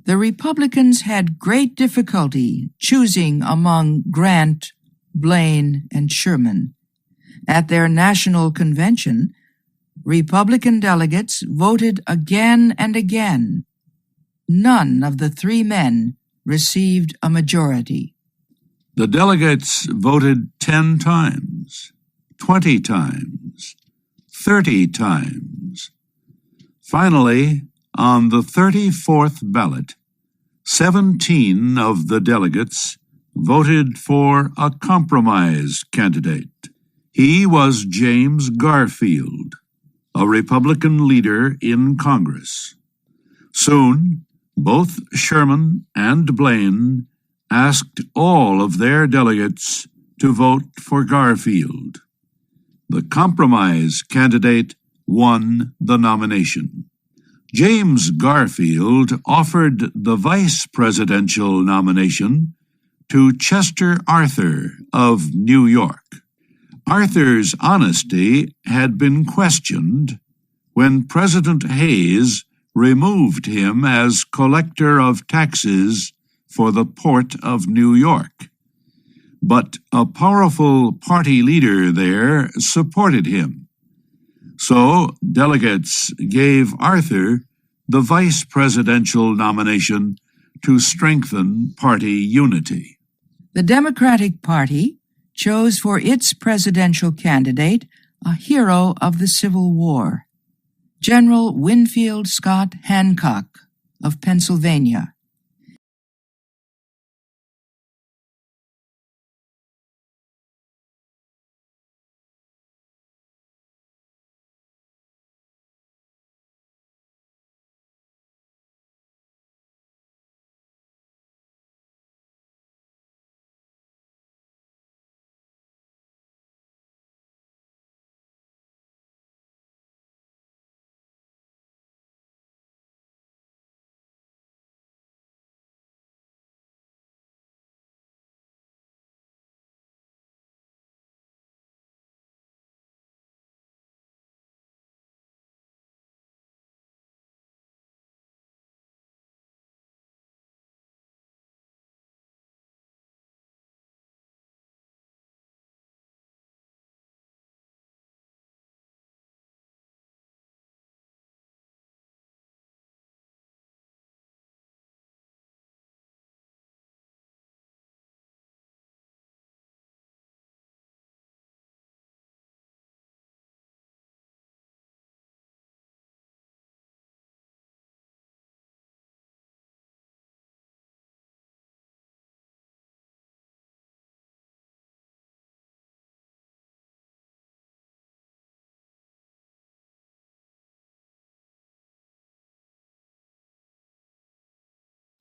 The Republicans had great difficulty choosing among Grant, Blaine, and Sherman. At their national convention, Republican delegates voted again and again. None of the three men received a majority. The delegates voted 10 times, 20 times, 30 times. Finally, on the 34th ballot, 17 of the delegates voted for a compromise candidate. He was James Garfield, a Republican leader in Congress. Soon, both Sherman and Blaine asked all of their delegates to vote for Garfield. The compromise candidate won the nomination. James Garfield offered the vice presidential nomination to Chester Arthur of New York. Arthur's honesty had been questioned when President Hayes removed him as collector of taxes for the Port of New York. But a powerful party leader there supported him. So delegates gave Arthur the vice presidential nomination to strengthen party unity. The Democratic Party chose for its presidential candidate a hero of the Civil War, General Winfield Scott Hancock of Pennsylvania.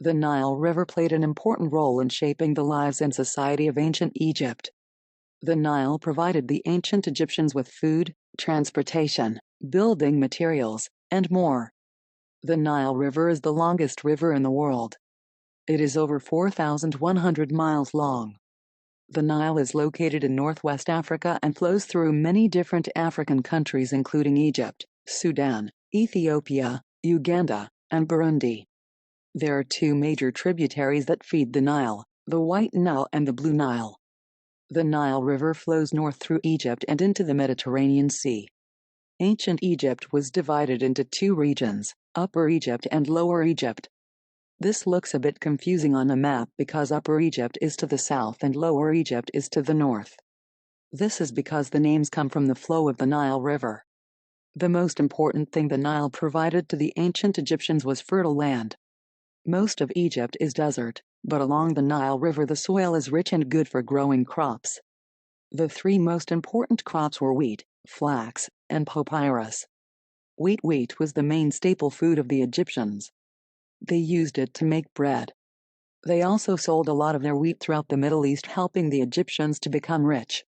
The Nile River played an important role in shaping the lives and society of ancient Egypt. The Nile provided the ancient Egyptians with food, transportation, building materials, and more. The Nile River is the longest river in the world. It is over 4,100 miles long. The Nile is located in northwest Africa and flows through many different African countries including Egypt, Sudan, Ethiopia, Uganda, and Burundi. There are two major tributaries that feed the Nile, the White Nile and the Blue Nile. The Nile River flows north through Egypt and into the Mediterranean Sea. Ancient Egypt was divided into two regions, Upper Egypt and Lower Egypt. This looks a bit confusing on a map because Upper Egypt is to the south and Lower Egypt is to the north. This is because the names come from the flow of the Nile River. The most important thing the Nile provided to the ancient Egyptians was fertile land. Most of Egypt is desert, but along the Nile River the soil is rich and good for growing crops. The three most important crops were wheat, flax, and papyrus. Wheat was the main staple food of the Egyptians. They used it to make bread. They also sold a lot of their wheat throughout the Middle East, helping the Egyptians to become rich.